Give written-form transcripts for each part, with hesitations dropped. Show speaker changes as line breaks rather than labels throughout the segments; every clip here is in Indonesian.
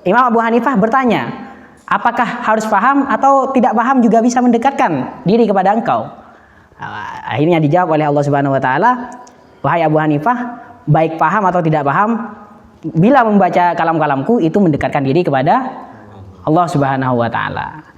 Imam Abu Hanifah bertanya, apakah harus paham atau tidak paham juga bisa mendekatkan diri kepada engkau? Akhirnya dijawab oleh Allah Subhanahu wa taala, wahai Abu Hanifah, baik paham atau tidak paham, bila membaca kalam-kalamku itu mendekatkan diri kepada Allah Subhanahu wa taala.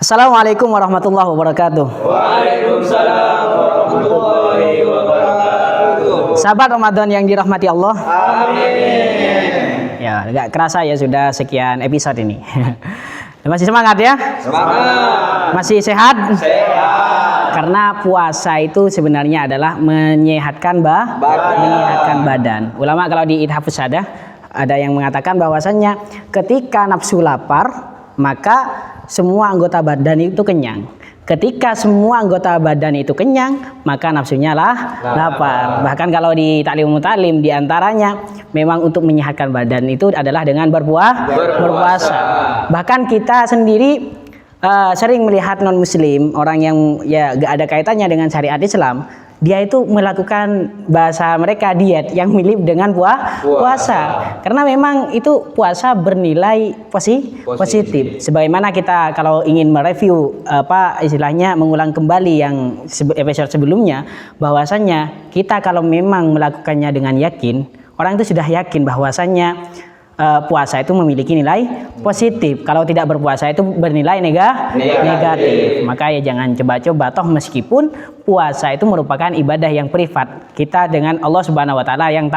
Assalamualaikum warahmatullahi wabarakatuh.
Waalaikumsalam warahmatullahi wabarakatuh.
Sahabat Ramadan yang dirahmati Allah.
Amin.
Ya, agak kerasa ya sudah sekian episode ini. Masih semangat ya?
Semangat.
Masih sehat?
Sehat.
Karena puasa itu sebenarnya adalah menyehatkan badan. Ulama kalau di Ithafus Sadah ada yang mengatakan bahwasannya ketika nafsu lapar, maka semua anggota badan itu kenyang. Ketika semua anggota badan itu kenyang, maka nafsunya lapar. Bahkan kalau di Ta'limul Muta'allim diantaranya memang untuk menyehatkan badan itu adalah dengan berpuasa. Bahkan kita sendiri sering melihat non muslim, orang yang ya gak ada kaitannya dengan syariat Islam, dia itu melakukan bahasa mereka diet yang mirip dengan puasa. Karena memang itu puasa bernilai positif. Sebagaimana kita kalau ingin mereview istilahnya mengulang kembali yang episode sebelumnya, bahwasannya kita kalau memang melakukannya dengan yakin, orang itu sudah yakin bahwasannya puasa itu memiliki nilai positif. Kalau tidak berpuasa itu bernilai negatif. Maka ya jangan coba-coba, toh meskipun puasa itu merupakan ibadah yang privat kita dengan Allah Subhanahu wa taala yang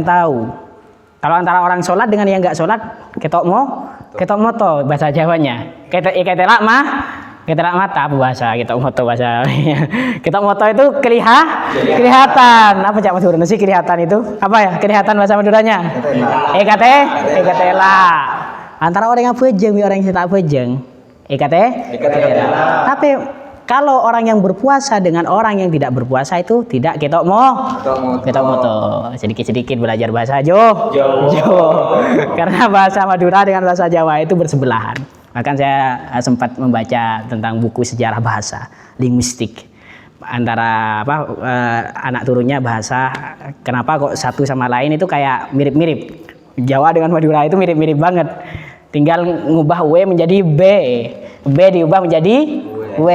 tahu. Kalau antara orang sholat dengan yang enggak sholat, ketok moto bahasa Jawanya. Ketelak mata bahasa ketok moto bahasa. Ketok moto itu kelihatan. Apa Cak Madura sih kelihatan itu? Apa ya? Kelihatan bahasa Maduranya? Ekatela. Antara orang yang bejeng dan orang yang tidak bejeng. Ekatela. Tapi kalau orang yang berpuasa dengan orang yang tidak berpuasa itu tidak ketok moto. Sedikit-sedikit belajar bahasa Jawa. Karena bahasa Madura dengan bahasa Jawa itu bersebelahan. Bahkan saya sempat membaca tentang buku sejarah bahasa linguistik antara anak turunnya bahasa, kenapa kok satu sama lain itu kayak mirip-mirip. Jawa dengan Madura itu mirip-mirip banget. Tinggal ngubah W menjadi B diubah menjadi W.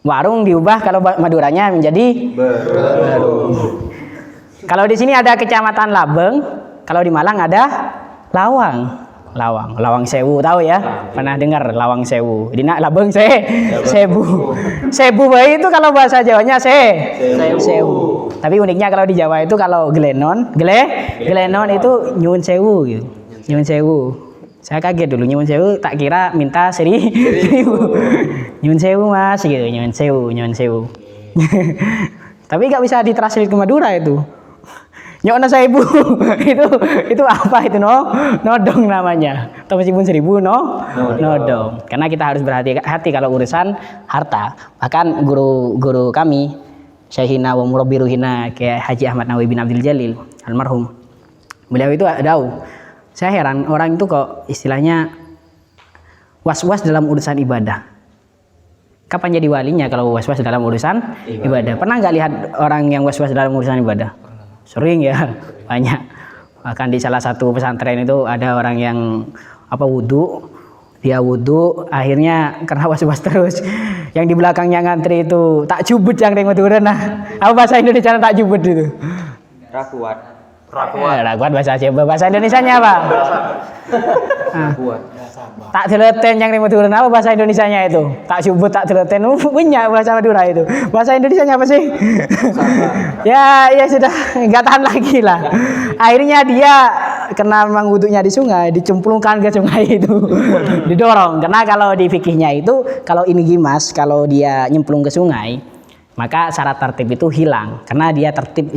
Warung diubah kalau Maduranya menjadi Barung. Kalau di sini ada Kecamatan Labeng, kalau di Malang ada Lawang Sewu, tahu ya? Pernah dengar Lawang Sewu? Di Labeng Sebu bayi itu kalau bahasa Jawanya Sewu. Tapi uniknya kalau di Jawa itu kalau Glenon itu nyuwun sewu gitu. Nyuwun sewu. Saya kaget dulu nyuwun sewu, tak kira minta seribu. Nyuwun sewu Mas gitu, nyuwun sewu. Tapi nggak bisa ditranslate ke Madura itu. Nyokna seribu itu apa itu nodong namanya. Atau meskipun seribu nodong. Karena kita harus berhati-hati kalau urusan harta. Bahkan guru kami Syekhina wa Murabbiruhina kayak Haji Ahmad Nawawi bin Abdul Jalil almarhum. Beliau itu tahu. Saya heran orang itu kok istilahnya was-was dalam urusan ibadah. Kapan jadi walinya kalau was-was dalam urusan ibadah? Pernah nggak lihat orang yang was-was dalam urusan ibadah? Sering ya, banyak. Bahkan di salah satu pesantren itu ada orang yang wudhu, dia wudhu, akhirnya karena was-was terus. Yang di belakangnya ngantri itu tak jubut yang ring Madura. Apa bahasa Indonesia tak jubut itu?
Rakuat
bahasa Jawa. Bahasa Indonesianya apa? Tak deleten yang ring Madura. Apa bahasa Indonesianya itu? Tak jubut, tak deleten. Banyak bahasa Madura itu. Bahasa Indonesianya apa sih? ya sudah nggak tahan lagi lah. Akhirnya dia karena memang wudhunya di sungai, dicemplungkan ke sungai itu. Didorong. Karena kalau di fikihnya itu kalau ini gimas, kalau dia nyemplung ke sungai, maka syarat tertib itu hilang. Karena dia tertib,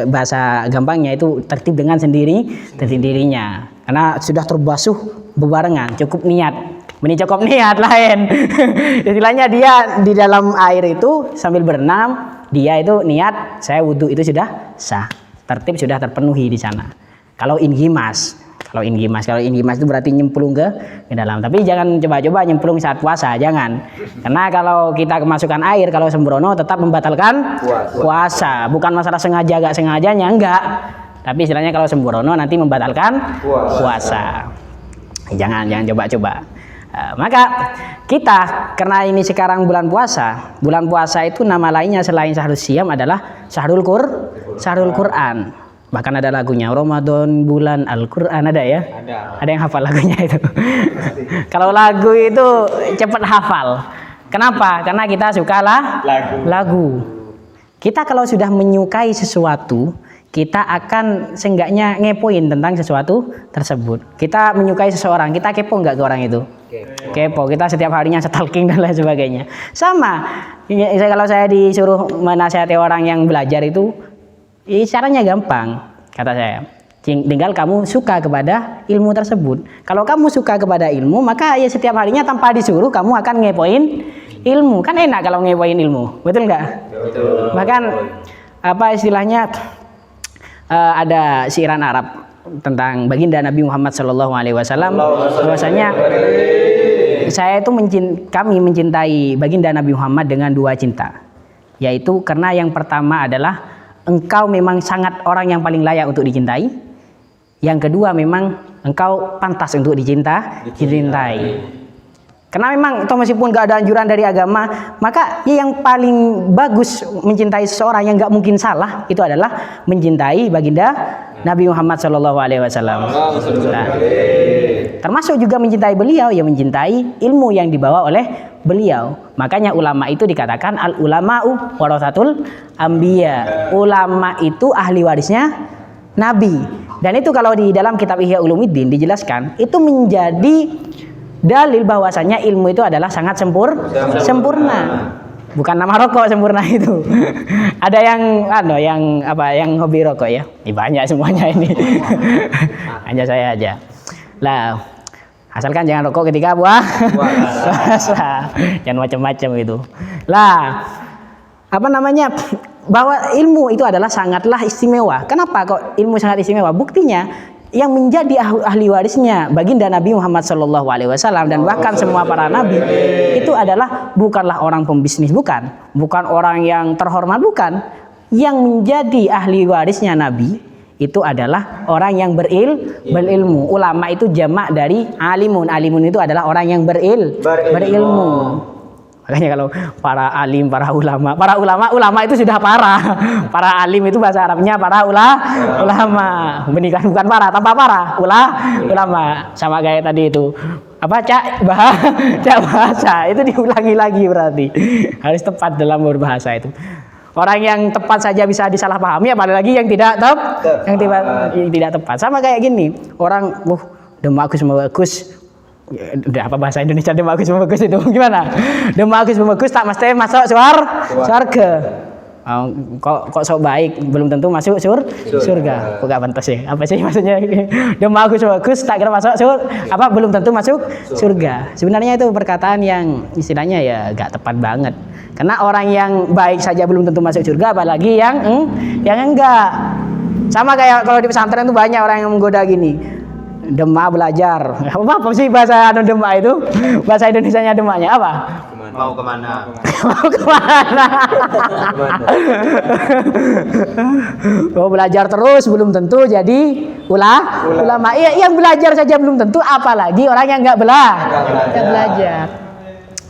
bahasa gampangnya itu tertib dengan sendirinya. Karena sudah terbasuh bebarengan, cukup niat Menicokop niat lain. Istilahnya dia di dalam air itu sambil berenam, dia itu niat saya wudhu itu sudah sah. Tertib sudah terpenuhi di sana. Kalau inggimas itu berarti nyemplung ke dalam. Tapi jangan coba-coba nyemplung saat puasa, jangan. Karena kalau kita kemasukan air, kalau sembrono tetap membatalkan puasa. Bukan masalah sengaja gak sengajanya, enggak. Tapi istilahnya kalau sembrono nanti membatalkan puasa. Jangan coba-coba. Maka kita, karena ini sekarang bulan puasa itu nama lainnya selain Syahrul Siyam adalah Syahrul Quran. Bahkan ada lagunya, Ramadan bulan Al-Quran, ada ya? Ada yang hafal lagunya itu. Kalau lagu itu cepat hafal. Kenapa? Karena kita sukalah lagu. Kita kalau sudah menyukai sesuatu, kita akan seenggaknya ngepoin tentang sesuatu tersebut. Kita menyukai seseorang, kita kepo nggak ke orang itu? Kepo. Kita setiap harinya stalking dan lain sebagainya. Sama, kalau saya disuruh menasihati orang yang belajar itu, caranya gampang, kata saya. Tinggal kamu suka kepada ilmu tersebut. Kalau kamu suka kepada ilmu, maka ya setiap harinya tanpa disuruh kamu akan ngepoin ilmu. Kan enak kalau ngepoin ilmu, betul nggak? Betul. Bahkan apa istilahnya, ada siiran Arab tentang baginda Nabi Muhammad SAW. Bahwasanya kami mencintai baginda Nabi Muhammad dengan 2 cinta, yaitu karena yang pertama adalah engkau memang sangat orang yang paling layak untuk dicintai. Yang kedua memang engkau pantas untuk dicintai. Karena memang meskipun gak ada anjuran dari agama, maka yang paling bagus mencintai seseorang yang gak mungkin salah itu adalah mencintai baginda Nabi Muhammad SAW. Nah, termasuk juga mencintai beliau, ya mencintai ilmu yang dibawa oleh beliau. Makanya ulama itu dikatakan al ulama'u warasatul anbiya. Ulama itu ahli warisnya Nabi. Dan itu kalau di dalam kitab Ihya Ulumuddin dijelaskan, itu menjadi dalil bahwasanya ilmu itu adalah sangat sempurna. Bukan nama rokok sempurna itu. Ada yang hobi rokok ya. Ini banyak semuanya ini. Hanya saya aja. Lah, asalkan jangan rokok ketika puasa. Jangan macam-macam itu. Lah, bahwa ilmu itu adalah sangatlah istimewa. Kenapa kok ilmu sangat istimewa? Buktinya yang menjadi ahli warisnya baginda Nabi Muhammad SAW dan bahkan semua para nabi itu adalah bukanlah orang pembisnis, bukan orang yang terhormat, bukan. Yang menjadi ahli warisnya Nabi itu adalah orang yang berilmu. Ulama itu jamak dari alimun. Alimun itu adalah orang yang berilmu. Makanya kalau para alim, para ulama itu sudah parah. Para alim itu bahasa Arabnya para ulama. Bukan para, tanpa para. Ulama. Sama kayak tadi itu. Cak bahasa itu diulangi lagi berarti. Harus tepat dalam berbahasa itu. Orang yang tepat saja bisa disalahpahami, apalagi yang tidak tepat. Sama kayak gini. Orang, demak bagus. Udah apa bahasa Indonesia demak bagus itu gimana? Demak bagus tak mesti masuk surga. Kok sok baik belum tentu masuk surga. Kok gak pantas ya? Apa sih maksudnya? Demak bagus tak kira masuk belum tentu masuk surga. Sebenarnya itu perkataan yang istilahnya ya gak tepat banget. Karena orang yang baik saja belum tentu masuk surga, apalagi yang enggak. Sama kayak kalau di pesantren itu banyak orang yang menggoda gini. Demak belajar. Apa sih bahasa demak itu? Bahasa Indonesianya demaknya apa?
Mau kemana?
Mau belajar terus belum tentu jadi ulama. Iya, yang belajar saja belum tentu, apalagi orang yang enggak belajar.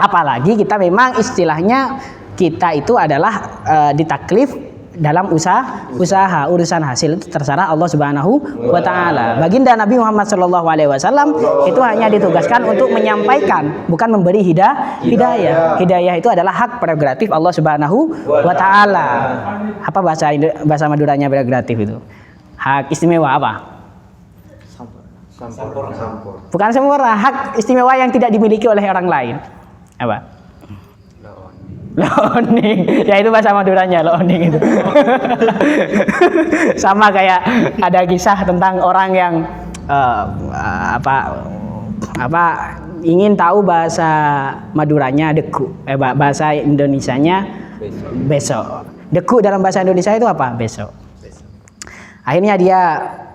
Apalagi kita memang istilahnya kita itu adalah ditaklif dalam usaha urusan hasil itu terserah Allah Subhanahu wa taala. Baginda Nabi Muhammad SAW itu hanya ditugaskan untuk menyampaikan, bukan memberi hidayah. Hidayah itu adalah hak prerogatif Allah Subhanahu wa taala. Apa bahasa Maduranya prerogatif itu? Hak istimewa apa? Bukan sempurna, hak istimewa yang tidak dimiliki oleh orang lain. Apa? Loning, ya itu bahasa Maduranya loning itu. Sama kayak ada kisah tentang orang yang ingin tahu bahasa Maduranya deku, bahasa Indonesianya besok. Deku dalam bahasa Indonesia itu apa? Besok. Akhirnya dia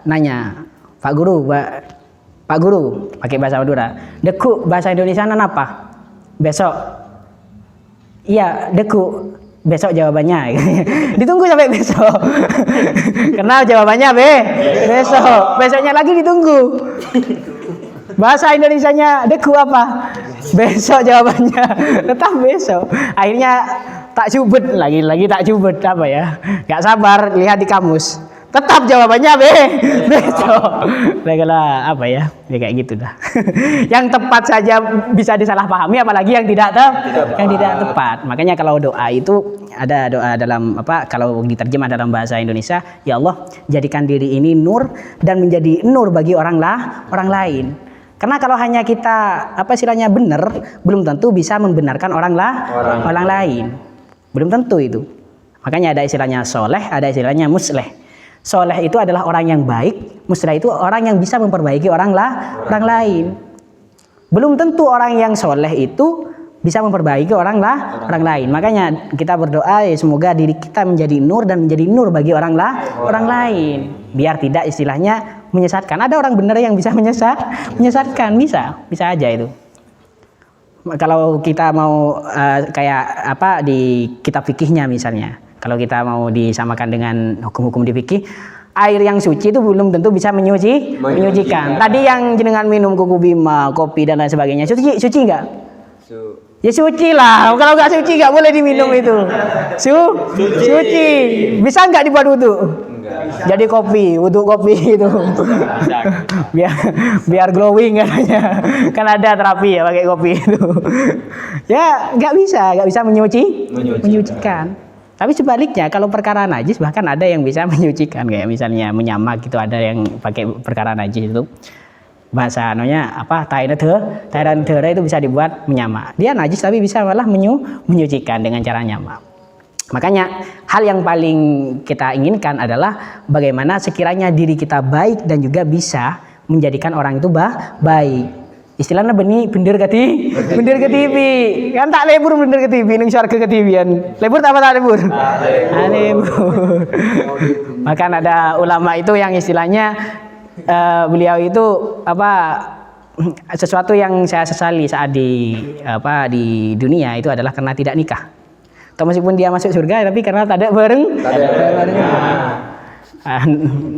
nanya, Pak Guru pakai bahasa Madura. Deku bahasa Indonesia apa? Besok. Iya, deku. Besok jawabannya. Ditunggu sampai besok. Karena jawabannya besok. Besoknya lagi ditunggu. Bahasa Indonesianya deku apa? Besok jawabannya. Tetap besok. Akhirnya tak cubet lagi tak cubet apa ya? Gak sabar lihat di kamus. Tetap jawabannya besok. Lah apa ya? Ya kayak gitu dah. Yang tepat saja bisa disalahpahami, apalagi yang tidak tepat. Makanya kalau doa itu ada doa dalam kalau diterjemah dalam bahasa Indonesia, ya Allah, jadikan diri ini nur dan menjadi nur bagi orang lain. Karena kalau hanya kita istilahnya benar, belum tentu bisa membenarkan orang lain. Belum tentu itu. Makanya ada istilahnya soleh, ada istilahnya musleh. Soleh itu adalah orang yang baik, musleh itu orang yang bisa memperbaiki orang lain. Belum tentu orang yang soleh itu bisa memperbaiki orang lain. Makanya kita berdoa semoga diri kita menjadi nur dan menjadi nur bagi orang lain. Biar tidak istilahnya menyesatkan. Ada orang benar yang bisa menyesatkan, bisa aja itu. Kalau kita mau di kitab fikihnya misalnya, kalau kita mau disamakan dengan hukum-hukum di fikih, air yang suci itu belum tentu bisa menyucikan. Tadi yang jenengan minum kuku bima, kopi dan lain sebagainya, suci nggak? Ya suci lah. Kalau nggak suci nggak boleh diminum itu. Suci. Bisa nggak dibuat wudu? Jadi wudu kopi itu. biar glowing katanya. Kan ada terapi ya pakai kopi itu. Ya nggak bisa menyucikan. Tapi sebaliknya kalau perkara najis bahkan ada yang bisa menyucikan, kayak misalnya menyamak gitu, ada yang pakai perkara najis itu. Bahasa Thailand itu bisa dibuat menyamak. Dia najis tapi bisa malah menyucikan dengan cara nyamak. Makanya hal yang paling kita inginkan adalah bagaimana sekiranya diri kita baik dan juga bisa menjadikan orang itu baik. Istilahnya bener ke TV. Kan tak lebur bener ke TV, ning syarga ke TV-an. Lebur tak lebur? Lebur. Maka ada ulama itu yang istilahnya beliau itu sesuatu yang saya sesali saat di dunia itu adalah karena tidak nikah. Atau meskipun dia masuk surga tapi karena tidak bareng.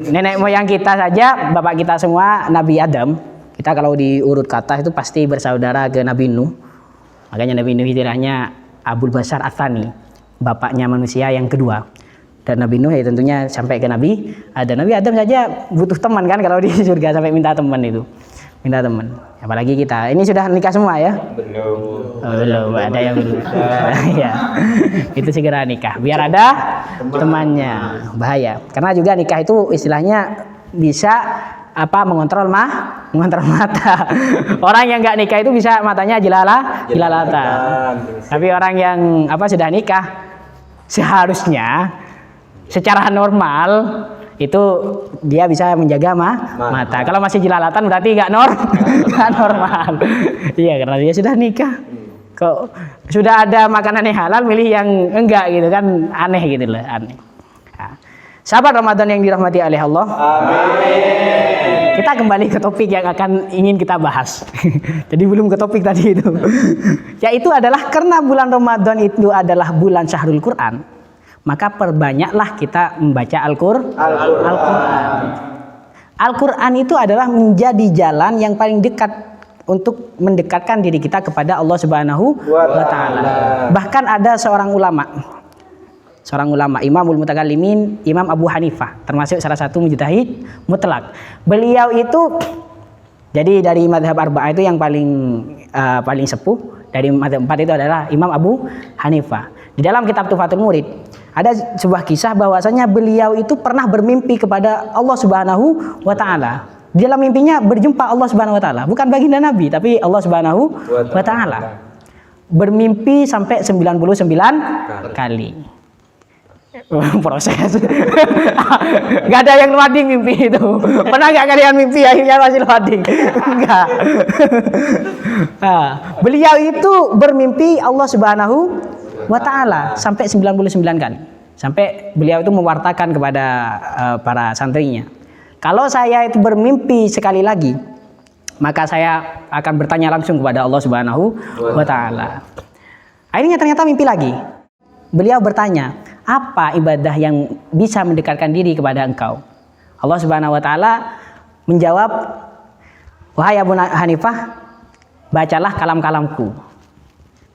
Nenek moyang kita saja, bapak kita semua Nabi Adam. Kita kalau diurut kata itu pasti bersaudara ke Nabi Nuh. Makanya Nabi Nuh istilahnya Abul Bashar Ats-Tsani, bapaknya manusia yang kedua. Dan Nabi Nuh ya tentunya sampai ke Nabi Adam. Nabi Adam saja butuh teman kan kalau di surga, sampai minta teman itu. Minta teman. Apalagi kita. Ini sudah nikah semua ya? Belum. Ada yang belum. Ya. Itu segera nikah. Biar ada temannya. Bahaya. Karena juga nikah itu istilahnya bisa mengontrol mata. Orang yang nggak nikah itu bisa matanya jelalatan. Tapi orang yang sudah nikah seharusnya secara normal itu dia bisa menjaga mata. Kalau masih jelalatan berarti nggak normal. Iya, karena dia sudah nikah. Kok sudah ada makanan yang halal milih yang enggak gitu kan, aneh gitu loh, aneh. Sahabat Ramadan yang dirahmati oleh Allah. Amin. Kita kembali ke topik yang akan ingin kita bahas. Jadi belum ke topik tadi itu. Yaitu adalah karena bulan Ramadan itu adalah bulan Syahrul Quran, maka perbanyaklah kita membaca Al-Quran. Al-Quran itu adalah menjadi jalan yang paling dekat untuk mendekatkan diri kita kepada Allah Subhanahu wa Ta'ala. Bahkan ada seorang ulama, Imamul Mutakallimin, Imam Abu Hanifah, termasuk salah satu mujtahid mutlak. Beliau itu jadi dari mazhab arba'ah itu yang paling sepuh dari mazhab 4 itu adalah Imam Abu Hanifah. Di dalam kitab Tuhfatul Murid ada sebuah kisah bahwasanya beliau itu pernah bermimpi kepada Allah Subhanahu wa Ta'ala. Di dalam mimpinya berjumpa Allah Subhanahu wa Ta'ala, bukan baginda Nabi tapi Allah Subhanahu wa Ta'ala. Bermimpi sampai 99 kali. Proses. Gak ada yang loading mimpi itu. Pernah gak kalian mimpi akhirnya masih loading? Enggak. Nah, beliau itu bermimpi Allah Subhanahu wa Ta'ala sampai 99 kali. Sampai beliau itu mewartakan kepada para santrinya. Kalau saya itu bermimpi sekali lagi, maka saya akan bertanya langsung kepada Allah Subhanahu wa Ta'ala. Akhirnya ternyata mimpi lagi. Beliau bertanya, apa ibadah yang bisa mendekatkan diri kepada engkau? Allah Subhanahu wa Ta'ala menjawab, wahai Abu Hanifah, bacalah kalam-kalamku.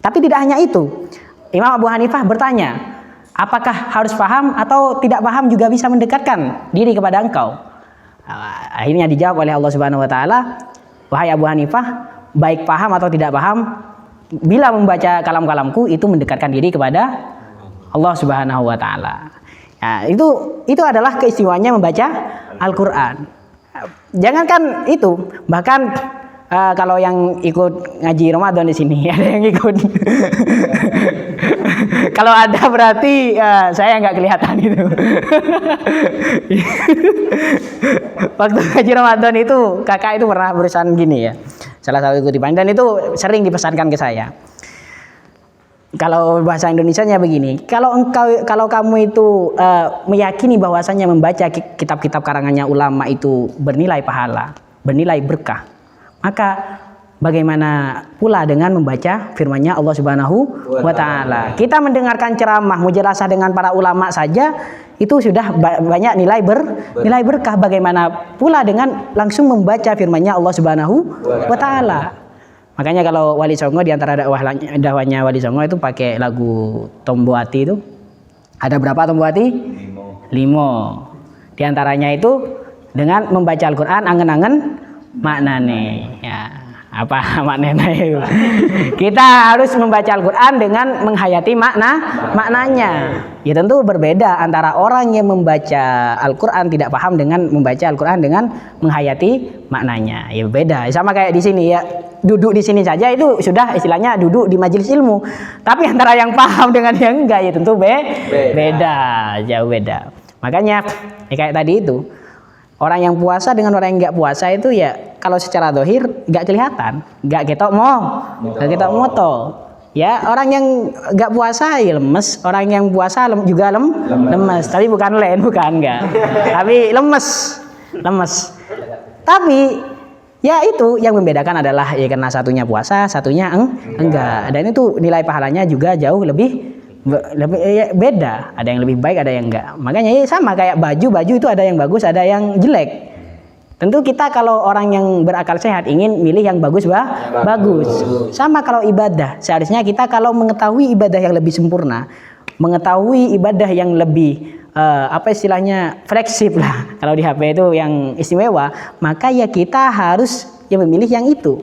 Tapi tidak hanya itu. Imam Abu Hanifah bertanya, apakah harus paham atau tidak paham juga bisa mendekatkan diri kepada engkau? Akhirnya dijawab oleh Allah Subhanahu wa Ta'ala, wahai Abu Hanifah, baik paham atau tidak paham, bila membaca kalam-kalamku itu mendekatkan diri kepada Allah Subhanahu wa Ta'ala. Nah, itu adalah keistimewaannya membaca Al-Qur'an. Jangankan itu, bahkan kalau yang ikut ngaji Ramadan di sini ada yang ikut. Kalau ada berarti saya nggak kelihatan itu. Waktu ngaji Ramadan itu kakak itu pernah berusaha gini ya. Salah satu kutipan dan itu sering dipesankan ke saya. Kalau bahasa Indonesianya begini, kalau kamu itu meyakini bahwasanya membaca kitab-kitab karangannya ulama itu bernilai pahala, bernilai berkah, maka bagaimana pula dengan membaca firman-Nya Allah Subhanahu wa Ta'ala. Kita mendengarkan ceramah mujalasah dengan para ulama saja itu sudah banyak nilai berkah. Bagaimana pula dengan langsung membaca firman-Nya Allah Subhanahu wa Ta'ala. Makanya kalau Wali Songo di antara dakwahnya Wali Songo itu pakai lagu Tomboati itu. Ada berapa Tomboati? 5. Di antaranya itu dengan membaca Al-Qur'an angen-angen maknane. Ya, apa maknanya itu? Kita harus membaca Al-Qur'an dengan menghayati maknanya. Ya tentu berbeda antara orang yang membaca Al-Qur'an tidak paham dengan membaca Al-Qur'an dengan menghayati maknanya. Ya beda. Sama kayak di sini ya. Duduk di sini saja itu sudah istilahnya duduk di majelis ilmu. Tapi antara yang paham dengan yang enggak ya tentu beda, jauh beda. Makanya ya kayak tadi itu orang yang puasa dengan orang yang enggak puasa itu ya kalau secara zahir enggak kelihatan, enggak ketok moto. Ya orang yang enggak puasa ya lemes, orang yang puasa juga lemes. Tapi bukan enggak. Tapi lemes. Tapi ya itu yang membedakan adalah ya karena satunya puasa, satunya enggak. Dan itu nilai pahalanya juga jauh lebih ya beda. Ada yang lebih baik, ada yang enggak. Makanya ya sama kayak baju itu ada yang bagus, ada yang jelek. Tentu kita kalau orang yang berakal sehat ingin milih yang bagus. Sama kalau ibadah. Seharusnya kita kalau mengetahui ibadah yang lebih sempurna, mengetahui ibadah yang lebih apa istilahnya fleksibel lah kalau di HP itu yang istimewa, maka ya kita harus ya memilih yang itu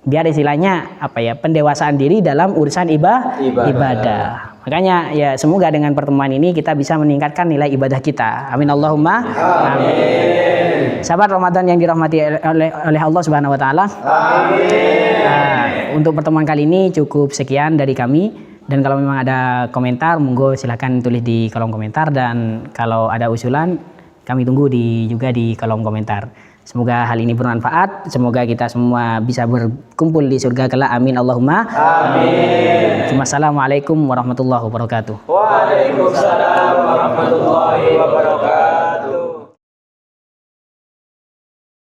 biar istilahnya apa ya pendewasaan diri dalam urusan ibadah. Makanya ya semoga dengan pertemuan ini kita bisa meningkatkan nilai ibadah kita. Amin Allahumma amin. Sahabat Ramadan yang dirahmati oleh Allah Subhanahu wa Ta'ala. Amin. Untuk pertemuan kali ini cukup sekian dari kami. Dan kalau memang ada komentar, monggo silahkan tulis di kolom komentar. Dan kalau ada usulan, kami tunggu juga di kolom komentar. Semoga hal ini bermanfaat. Semoga kita semua bisa berkumpul di surga kelak. Amin Allahumma amin. Wassalamualaikum warahmatullahi wabarakatuh.
Waalaikumsalam warahmatullahi wabarakatuh.